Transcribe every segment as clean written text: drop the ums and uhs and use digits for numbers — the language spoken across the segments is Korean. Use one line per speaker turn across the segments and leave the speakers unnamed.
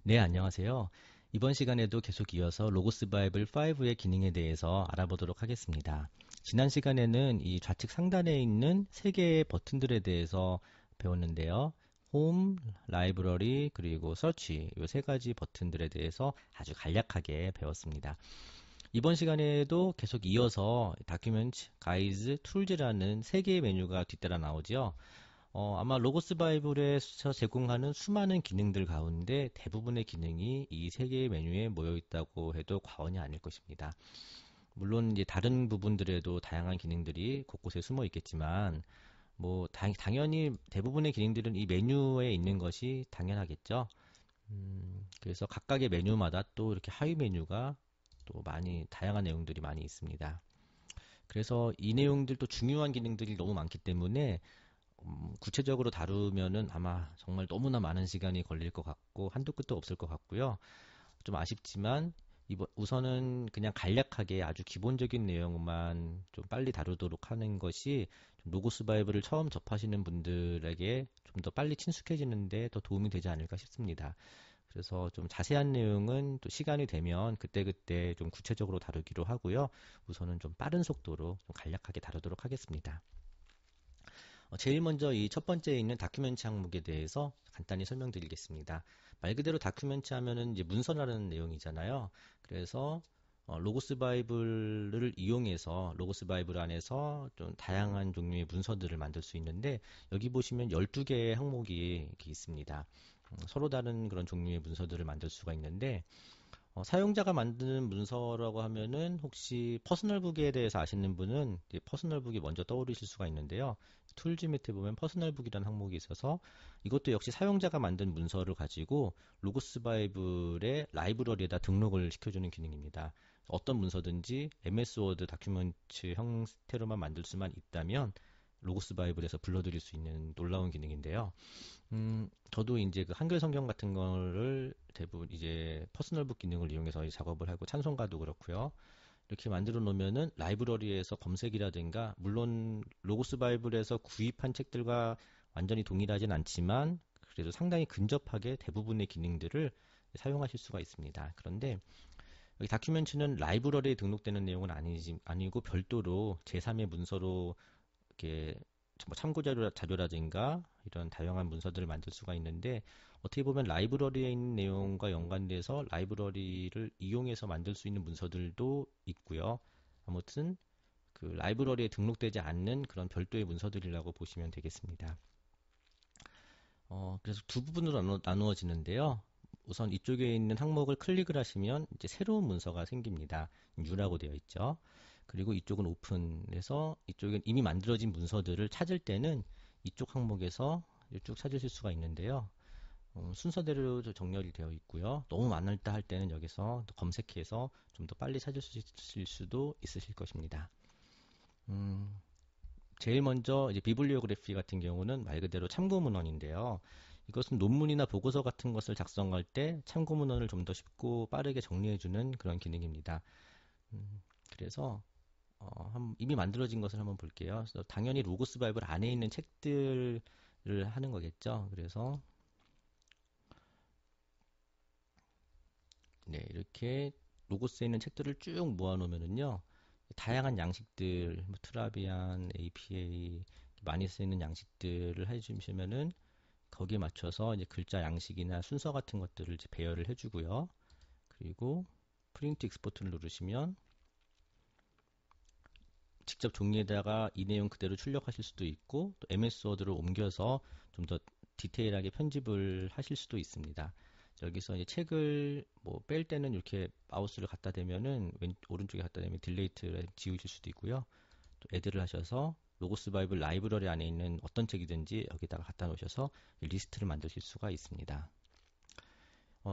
네, 안녕하세요. 이번 시간에도 계속 이어서 로고스 바이블 5의 기능에 대해서 알아보도록 하겠습니다. 지난 시간에는 이 좌측 상단에 있는 세 개의 버튼들에 대해서 배웠는데요. 홈, 라이브러리, 그리고 서치 이 세 가지 버튼들에 대해서 아주 간략하게 배웠습니다. 이번 시간에도 계속 이어서 다큐멘트, 가이즈, 툴즈라는 세 개의 메뉴가 뒤따라 나오죠. 아마 로고스 바이블에서 제공하는 수많은 기능들 가운데 대부분의 기능이 이 세 개의 메뉴에 모여 있다고 해도 과언이 아닐 것입니다. 물론 이제 다른 부분들에도 다양한 기능들이 곳곳에 숨어 있겠지만, 뭐 당연히 대부분의 기능들은 이 메뉴에 있는 것이 당연하겠죠. 그래서 각각의 메뉴마다 또 이렇게 하위 메뉴가 또 많이 다양한 내용들이 많이 있습니다. 그래서 이 내용들도 중요한 기능들이 너무 많기 때문에 구체적으로 다루면은 아마 정말 너무나 많은 시간이 걸릴 것 같고 한도 끝도 없을 것 같고요. 좀 아쉽지만 우선은 그냥 간략하게 아주 기본적인 내용만 좀 빨리 다루도록 하는 것이 좀 로고스 바이블을 처음 접하시는 분들에게 좀 더 빨리 친숙해지는데 더 도움이 되지 않을까 싶습니다. 그래서 좀 자세한 내용은 또 시간이 되면 그때그때 좀 구체적으로 다루기로 하고요. 우선은 좀 빠른 속도로 좀 간략하게 다루도록 하겠습니다. 제일 먼저 이 첫 번째에 있는 다큐멘트 항목에 대해서 간단히 설명드리겠습니다. 말 그대로 다큐멘트 하면은 이제 문서라는 내용이잖아요. 그래서 로고스 바이블을 이용해서 로고스 바이블 안에서 좀 다양한 종류의 문서들을 만들 수 있는데 여기 보시면 12개의 항목이 이렇게 있습니다. 서로 다른 그런 종류의 문서들을 만들 수가 있는데 사용자가 만드는 문서라고 하면은 혹시 퍼스널북에 대해서 아시는 분은 이제 퍼스널북이 먼저 떠오르실 수가 있는데요. 툴즈 밑에 보면 퍼스널북이라는 항목이 있어서 이것도 역시 사용자가 만든 문서를 가지고 로고스 바이블의 라이브러리에다 등록을 시켜주는 기능입니다. 어떤 문서든지 MS 워드 다큐멘트 형태로만 만들 수만 있다면 로고스 바이블에서 불러들일 수 있는 놀라운 기능인데요. 저도 이제 그 한글 성경 같은 거를 대부분 이제 퍼스널북 기능을 이용해서 작업을 하고 찬송가도 그렇고요. 이렇게 만들어 놓으면은 라이브러리에서 검색이라든가 물론 로고스 바이블에서 구입한 책들과 완전히 동일하진 않지만 그래도 상당히 근접하게 대부분의 기능들을 사용하실 수가 있습니다. 그런데 여기 다큐멘트는 라이브러리에 등록되는 내용은 아니고 별도로 제3의 문서로 이렇게 뭐 참고 자료라든가 이런 다양한 문서들을 만들 수가 있는데 어떻게 보면 라이브러리에 있는 내용과 연관돼서 라이브러리를 이용해서 만들 수 있는 문서들도 있고요. 아무튼 그 라이브러리에 등록되지 않는 그런 별도의 문서들이라고 보시면 되겠습니다. 그래서 두 부분으로 나누어지는데요. 우선 이쪽에 있는 항목을 클릭을 하시면 이제 새로운 문서가 생깁니다. New라고 되어 있죠. 그리고 이쪽은 오픈해서 이쪽엔 이미 만들어진 문서들을 찾을 때는 이쪽 항목에서 쭉 찾으실 수가 있는데요. 순서대로 정렬이 되어 있고요. 너무 많다 할 때는 여기서 검색해서 좀 더 빨리 찾으실 수도 있으실 것입니다. 제일 먼저 이제 비블리오그래피 같은 경우는 말 그대로 참고 문헌인데요. 이것은 논문이나 보고서 같은 것을 작성할 때 참고 문헌을 좀 더 쉽고 빠르게 정리해주는 그런 기능입니다. 그래서 이미 만들어진 것을 한번 볼게요. 그래서 당연히 로고스 바이블 안에 있는 책들을 하는 거겠죠. 그래서 네, 이렇게 로고스에 있는 책들을 쭉 모아놓으면은요, 다양한 양식들, 뭐 트라비안, APA 많이 쓰이는 양식들을 해주시면은 거기에 맞춰서 이제 글자 양식이나 순서 같은 것들을 이제 배열을 해주고요. 그리고 프린트 익스포트를 누르시면 직접 종이에다가 이 내용 그대로 출력하실 수도 있고 또 MS 워드로 옮겨서 좀 더 디테일하게 편집을 하실 수도 있습니다. 여기서 이제 책을 뭐 뺄 때는 이렇게 마우스를 갖다 대면은 오른쪽에 갖다 대면 딜레이트를 지우실 수도 있고요. 또 애드를 하셔서 로고스 바이블 라이브러리 안에 있는 어떤 책이든지 여기다가 갖다 놓으셔서 리스트를 만드실 수가 있습니다.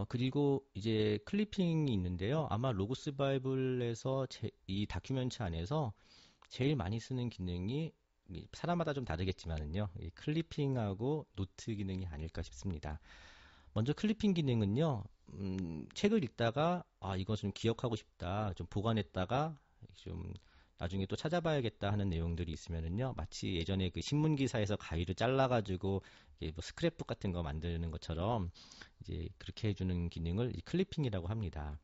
그리고 이제 클리핑이 있는데요. 아마 로고스 바이블에서 이 다큐멘트 안에서 제일 많이 쓰는 기능이 사람마다 좀 다르겠지만은요. 이 클리핑하고 노트 기능이 아닐까 싶습니다. 먼저 클리핑 기능은요. 책을 읽다가 이거 좀 기억하고 싶다. 좀 보관했다가 좀 나중에 또 찾아봐야겠다 하는 내용들이 있으면은요. 마치 예전에 그 신문 기사에서 가위로 잘라가지고 뭐 스크랩북 같은 거 만드는 것처럼 이제 그렇게 해주는 기능을 이 클리핑이라고 합니다.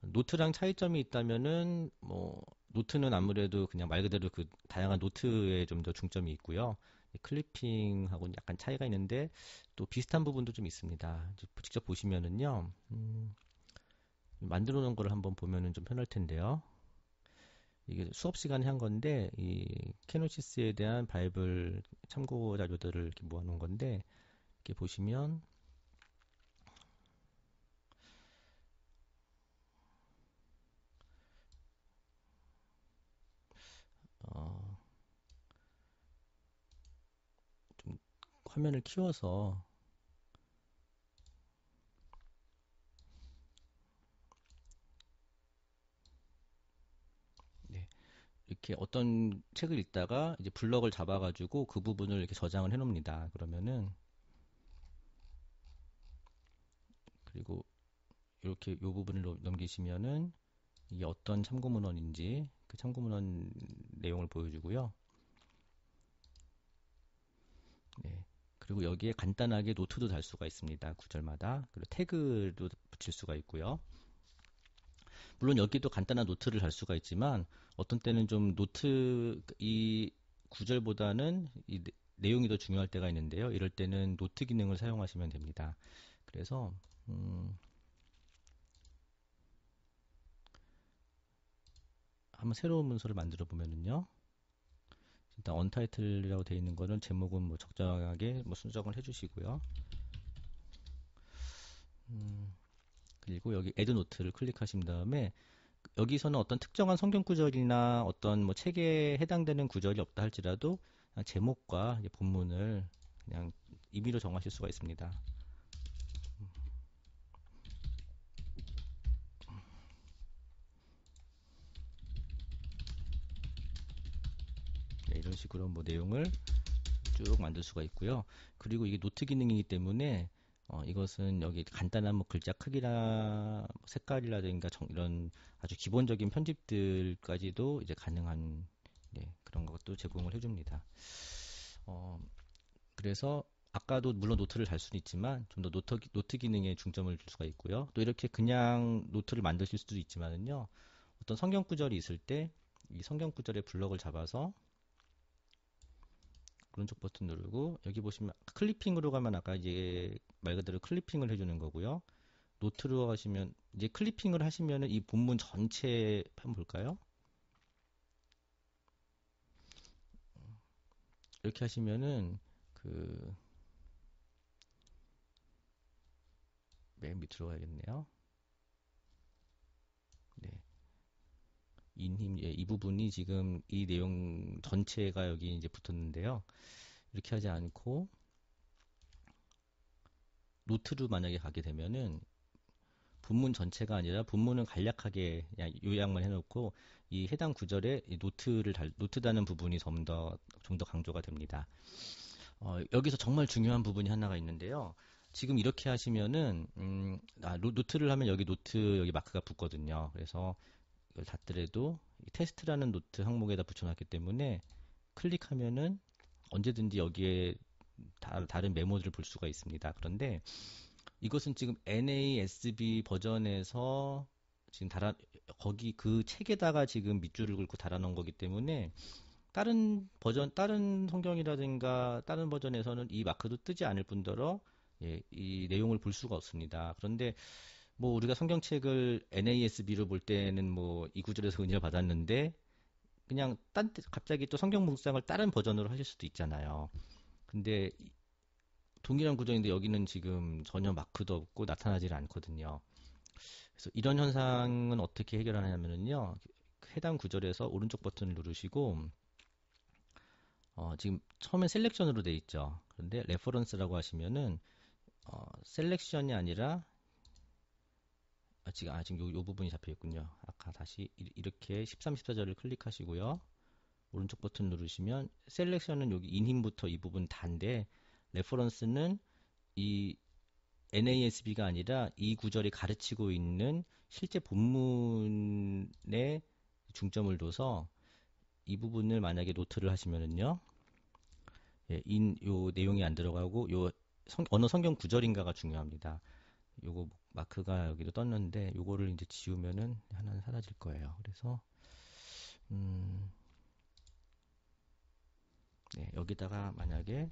노트랑 차이점이 있다면은 뭐 노트는 아무래도 그냥 말 그대로 그 다양한 노트에 좀 더 중점이 있고요. 이 클리핑하고는 약간 차이가 있는데 또 비슷한 부분도 좀 있습니다. 이제 직접 보시면은요, 만들어 놓은 거를 한번 보면은 좀 편할 텐데요. 이게 수업 시간에 한 건데 이 캐노시스에 대한 바이블 참고 자료들을 이렇게 모아놓은 건데 이렇게 보시면 어, 좀 화면을 키워서 네, 이렇게 어떤 책을 읽다가 이제 블럭을 잡아가지고 그 부분을 이렇게 저장을 해놓습니다. 그러면은 그리고 이렇게 요 부분을 넘기시면은 이게 어떤 참고문헌인지 그 참고문헌 내용을 보여주고요. 네. 그리고 여기에 간단하게 노트도 달 수가 있습니다. 구절마다. 그리고 태그도 붙일 수가 있고요. 물론 여기도 간단한 노트를 달 수가 있지만 어떤 때는 좀 노트 이 구절보다는 이 내용이 더 중요할 때가 있는데요. 이럴 때는 노트 기능을 사용하시면 됩니다. 그래서 한번 새로운 문서를 만들어 보면은요. 일단 언타이틀이라고 되어 있는 거는 제목은 뭐 적정하게 뭐 수정을 해주시고요. 그리고 여기 애드 노트를 클릭하신 다음에 여기서는 어떤 특정한 성경 구절이나 어떤 뭐 책에 해당되는 구절이 없다 할지라도 그냥 제목과 본문을 그냥 임의로 정하실 수가 있습니다. 네, 이런 식으로 뭐 내용을 쭉 만들 수가 있고요. 그리고 이게 노트 기능이기 때문에 이것은 여기 간단한 뭐 글자 크기나 뭐 색깔이라든가 이런 아주 기본적인 편집들까지도 이제 가능한 그런 것도 제공을 해줍니다. 어, 그래서 아까도 물론 노트를 달 수는 있지만 좀 더 노트 기능에 중점을 줄 수가 있고요. 또 이렇게 그냥 노트를 만드실 수도 있지만은요. 어떤 성경 구절이 있을 때 이 성경 구절의 블럭을 잡아서 오른쪽 버튼 누르고 여기 보시면 클리핑으로 가면 아까 이제 말 그대로 클리핑을 해주는 거고요. 노트로 하시면 이제 클리핑을 하시면은 이 본문 전체 한번 볼까요? 이렇게 하시면은 그 맨 밑으로 가야겠네요. 네. 이 부분이 지금 이 내용 전체가 여기 이제 붙었는데요. 이렇게 하지 않고 노트로 만약에 가게 되면은 본문 전체가 아니라 본문은 간략하게 그냥 요약만 해놓고 이 해당 구절에 이 노트 다는 부분이 좀 더 강조가 됩니다. 여기서 정말 중요한 부분이 하나가 있는데요. 지금 이렇게 하시면은 노트를 하면 여기 노트 여기 마크가 붙거든요. 그래서 이걸 닫더라도 테스트라는 노트 항목에다 붙여놨기 때문에 클릭하면은 언제든지 여기에 다른 메모들을 볼 수가 있습니다. 그런데 이것은 지금 NASB 버전에서 지금 거기 그 책에다가 지금 밑줄을 긋고 달아놓은 거기 때문에 다른 성경이라든가 다른 버전에서는 이 마크도 뜨지 않을 뿐더러 이 내용을 볼 수가 없습니다. 그런데 뭐 우리가 성경책을 NASB로 볼 때는 뭐 이 구절에서 은혜를 받았는데 그냥 갑자기 또 성경 묵상을 다른 버전으로 하실 수도 있잖아요. 근데 동일한 구조인데 여기는 지금 전혀 마크도 없고 나타나질 않거든요. 그래서 이런 현상은 어떻게 해결하냐면요. 해당 구절에서 오른쪽 버튼을 누르시고 지금 처음에 셀렉션으로 돼 있죠. 그런데 레퍼런스라고 하시면은 셀렉션이 아니라 지금 요 부분이 잡혀 있군요. 아까 다시 이렇게 13, 14절을 클릭하시고요. 오른쪽 버튼 누르시면 셀렉션은 여기 인힘부터 이 부분 다인데 레퍼런스는 이 NASB가 아니라 이 구절이 가르치고 있는 실제 본문에 중점을 둬서 이 부분을 만약에 노트를 하시면은요, 요 내용이 안 들어가고 요 어느 성경 구절인가가 중요합니다. 요거 마크가 여기도 떴는데 요거를 이제 지우면은 하나는 사라질 거예요. 그래서 음, 네, 여기다가 만약에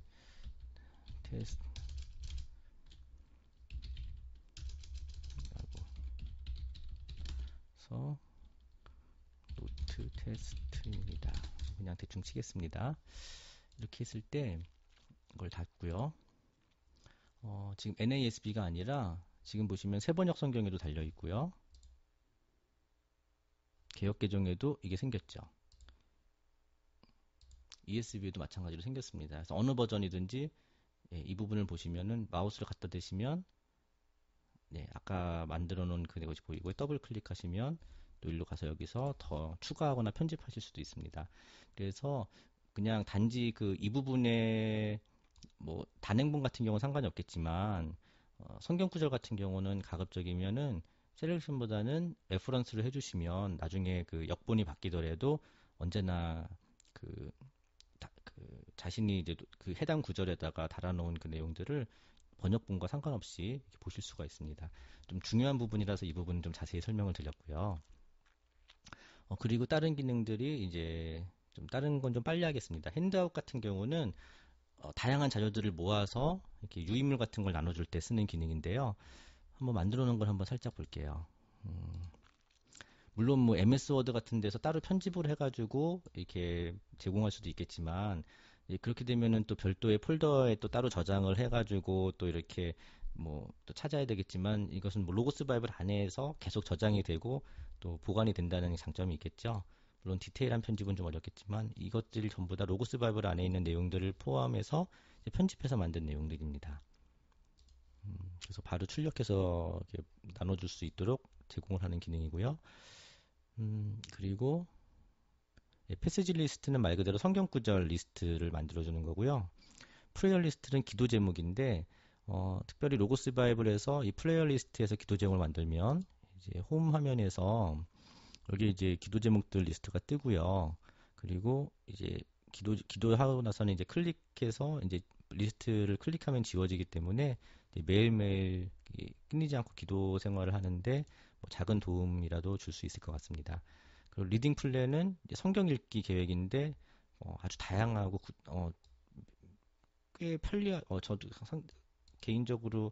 테스트라고 해서 노트 테스트입니다. 그냥 대충 치겠습니다. 이렇게 했을 때 이걸 닫고요. 지금 NASB가 아니라 지금 보시면 세번역 성경에도 달려 있고요. 개역 개정에도 이게 생겼죠. ESV에도 마찬가지로 생겼습니다. 그래서 어느 버전이든지 예, 이 부분을 보시면은 마우스를 갖다 대시면 네, 아까 만들어 놓은 그것이 보이고 더블 클릭하시면 또 일로 가서 여기서 더 추가하거나 편집하실 수도 있습니다. 그래서 그냥 단지 그 이 부분에 뭐 단행본 같은 경우는 상관이 없겠지만 성경 구절 같은 경우는 가급적이면은 셀렉션보다는 레퍼런스를 해주시면 나중에 그 역본이 바뀌더라도 언제나 그, 그 자신이 이제 그 해당 구절에다가 달아놓은 그 내용들을 번역본과 상관없이 보실 수가 있습니다. 좀 중요한 부분이라서 이 부분은 좀 자세히 설명을 드렸고요. 그리고 다른 기능들이 이제 좀 다른 건 좀 빨리 하겠습니다. 핸드아웃 같은 경우는 다양한 자료들을 모아서 이렇게 유인물 같은 걸 나눠줄 때 쓰는 기능인데요. 한번 만들어 놓은 걸 한번 살짝 볼게요. 물론 뭐 MS 워드 같은 데서 따로 편집을 해가지고 이렇게 제공할 수도 있겠지만 그렇게 되면은 또 별도의 폴더에 또 따로 저장을 해가지고 또 이렇게 뭐 또 찾아야 되겠지만 이것은 뭐 로고스 바이블 안에서 계속 저장이 되고 또 보관이 된다는 장점이 있겠죠. 물론 디테일한 편집은 좀 어렵겠지만 이것들이 전부 다 로고스 바이블 안에 있는 내용들을 포함해서 편집해서 만든 내용들입니다. 그래서 바로 출력해서 이렇게 나눠줄 수 있도록 제공을 하는 기능이고요. 그리고 패시지 리스트는 말 그대로 성경 구절 리스트를 만들어주는 거고요. 프레이어 리스트는 기도 제목인데 특별히 로고스 바이블에서 이 프레이어 리스트에서 기도 제목을 만들면 이제 홈 화면에서 여기 이제 기도 제목들 리스트가 뜨고요. 그리고 이제 기도하고 나서는 이제 클릭해서 이제 리스트를 클릭하면 지워지기 때문에 매일매일 끊이지 않고 기도 생활을 하는데 뭐 작은 도움이라도 줄 수 있을 것 같습니다. 그리고 리딩 플랜은 성경 읽기 계획인데 아주 다양하고 꽤 저도 개인적으로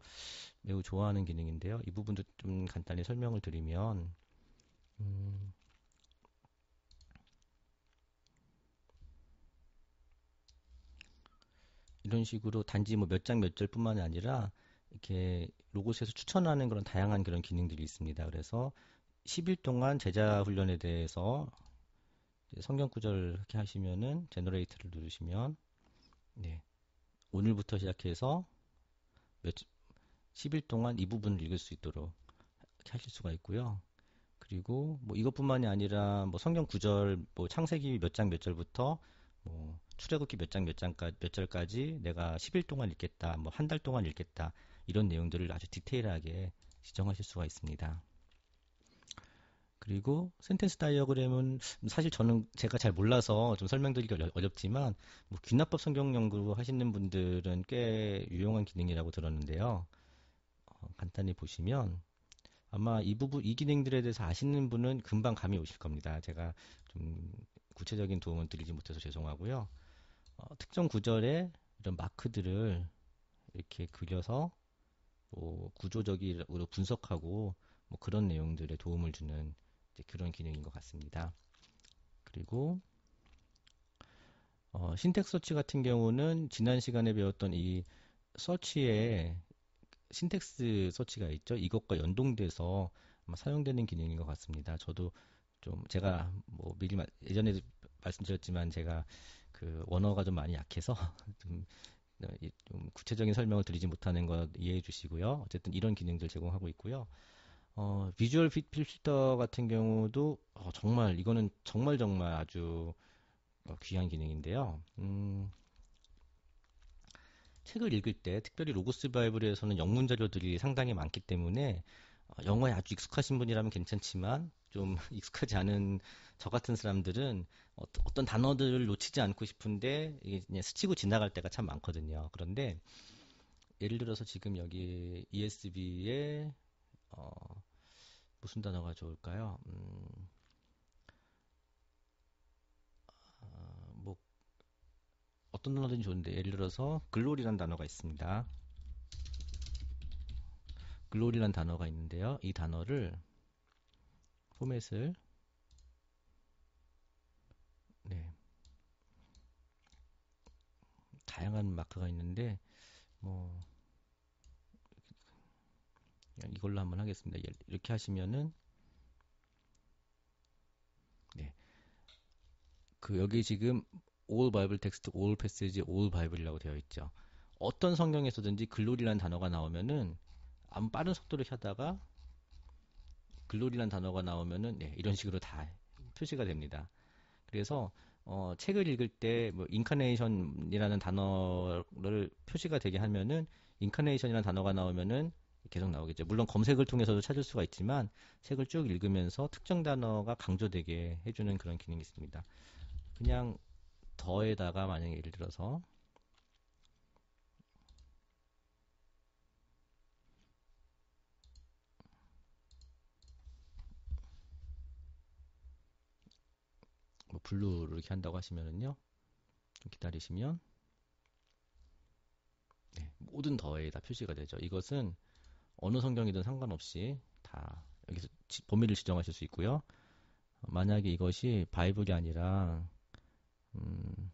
매우 좋아하는 기능인데요. 이 부분도 좀 간단히 설명을 드리면 음, 이런 식으로 단지 뭐 몇 장 몇 절뿐만이 아니라 이렇게 로봇에서 추천하는 그런 다양한 그런 기능들이 있습니다. 그래서 10일 동안 제자 훈련에 대해서 성경 구절 이렇게 하시면은 제너레이터를 누르시면 네, 오늘부터 시작해서 몇 10일 동안 이 부분을 읽을 수 있도록 하실 수가 있고요. 그리고 뭐 이것뿐만이 아니라 뭐 성경 구절 뭐 창세기 몇 장 몇 절부터 뭐 출애굽기 몇 장 몇 절까지 내가 10일 동안 읽겠다. 뭐 한 달 동안 읽겠다. 이런 내용들을 아주 디테일하게 지정하실 수가 있습니다. 그리고 센텐스 다이어그램은 사실 저는 제가 잘 몰라서 좀 설명드리기 어렵지만 뭐 귀납법 성경 연구 하시는 분들은 꽤 유용한 기능이라고 들었는데요. 간단히 보시면 아마 이 기능들에 대해서 아시는 분은 금방 감이 오실 겁니다. 제가 좀 구체적인 도움을 드리지 못해서 죄송하고요. 특정 구절에 이런 마크들을 이렇게 그려서 뭐 구조적으로 분석하고 뭐 그런 내용들에 도움을 주는 그런 기능인 것 같습니다. 그리고 신텍스 서치 같은 경우는 지난 시간에 배웠던 이 서치에 신텍스 서치가 있죠. 이것과 연동돼서 아마 사용되는 기능인 것 같습니다. 저도 좀 제가 뭐 미리 예전에도 말씀드렸지만 제가 그 원어가 좀 많이 약해서 좀, 좀 구체적인 설명을 드리지 못하는 것 이해해 주시고요. 어쨌든 이런 기능들 제공하고 있고요. 비주얼 필터 같은 경우도 정말 이거는 정말 아주 귀한 기능인데요. 책을 읽을 때 특별히 로고스 바이블에서는 영문 자료들이 상당히 많기 때문에 영어에 아주 익숙하신 분이라면 괜찮지만 좀 익숙하지 않은 저 같은 사람들은 어떤 단어들을 놓치지 않고 싶은데 이게 그냥 스치고 지나갈 때가 참 많거든요. 그런데 예를 들어서 지금 여기 ESB에 무슨 단어가 좋을까요? 뭐 어떤 단어든지 좋은데 예를 들어서 글로리라는 단어가 있습니다. 글로리라는 단어가 있는데요. 이 단어를 포맷을 네, 다양한 마크가 있는데 뭐 그냥 이걸로 한번 하겠습니다. 이렇게 하시면은 네, 그 여기 지금 all Bible text, all passage, all Bible이라고 되어 있죠. 어떤 성경에서든지 글로리라는 단어가 나오면은 아무 빠른 속도로 하다가 글로리라는 단어가 나오면은 네, 이런 식으로 다 표시가 됩니다. 그래서 책을 읽을 때 뭐 인카네이션이라는 단어를 표시가 되게 하면은 인카네이션이라는 단어가 나오면은 계속 나오겠죠. 물론 검색을 통해서도 찾을 수가 있지만 책을 쭉 읽으면서 특정 단어가 강조되게 해주는 그런 기능이 있습니다. 그냥 더에다가 만약에 예를 들어서 뭐 블루로 이렇게 한다고 하시면은요. 좀 기다리시면 네, 모든 더에 다 표시가 되죠. 이것은 어느 성경이든 상관없이 다 여기서 범위를 지정하실 수 있고요. 만약에 이것이 바이블이 아니라 음,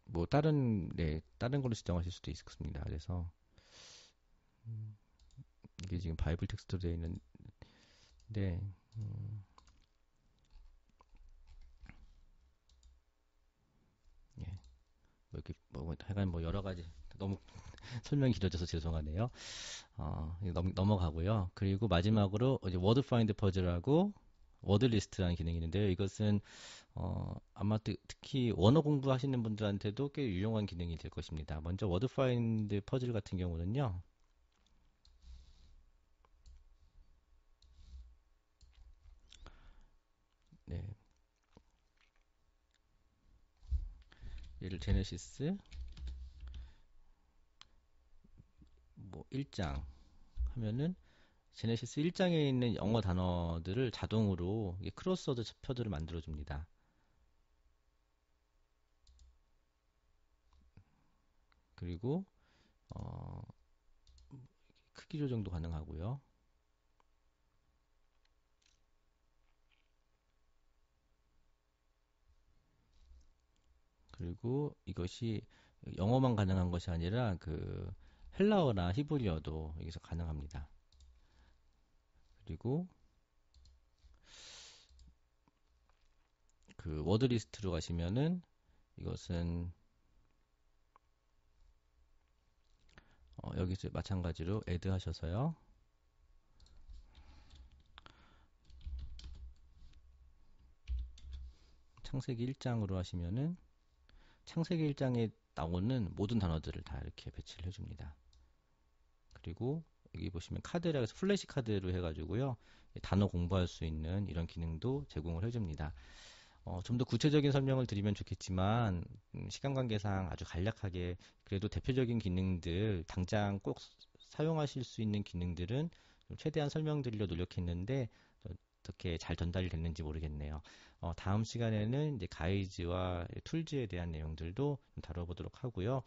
뭐 다른 걸로 지정하실 수도 있습니다. 그래서 음, 이게 지금 바이블 텍스트로 되어 있는데 음, 예, 뭐 이렇게 뭐 하여간 뭐 여러 가지 너무 설명이 길어져서 죄송하네요. 이거 넘어가고요. 그리고 마지막으로 이제 워드 파인드 퍼즐하고 워드 리스트라는 기능이 있는데요. 이것은 아마 특히 원어 공부하시는 분들한테도 꽤 유용한 기능이 될 것입니다. 먼저 워드 파인드 퍼즐 같은 경우는요. 네, 예를 제네시스 뭐 1장 하면은 제네시스 1장에 있는 영어 단어들을 자동으로 크로스워드 표들을 만들어 줍니다. 그리고 어, 크기 조정도 가능하고요. 그리고 이것이 영어만 가능한 것이 아니라 그 헬라어나 히브리어도 여기서 가능합니다. 그리고 그 워드 리스트로 가시면은 이것은 여기서 마찬가지로 add 하셔서요. 창세기 1장으로 하시면은 창세기 1장에 나오는 모든 단어들을 다 이렇게 배치를 해줍니다. 그리고 여기 보시면 카드라 해서 플래시 카드로 해가지고요. 단어 공부할 수 있는 이런 기능도 제공을 해줍니다. 좀 더 구체적인 설명을 드리면 좋겠지만 시간 관계상 아주 간략하게 그래도 대표적인 기능들 당장 꼭 사용하실 수 있는 기능들은 좀 최대한 설명드리려 노력했는데 어떻게 잘 전달이 됐는지 모르겠네요. 다음 시간에는 이제 가이드와 툴즈에 대한 내용들도 좀 다뤄보도록 하고요.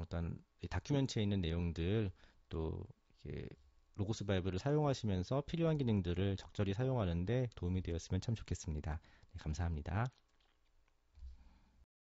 일단 다큐멘터리에 있는 내용들 또 이렇게 로고스 바이블을 사용하시면서 필요한 기능들을 적절히 사용하는데 도움이 되었으면 참 좋겠습니다. 네, 감사합니다.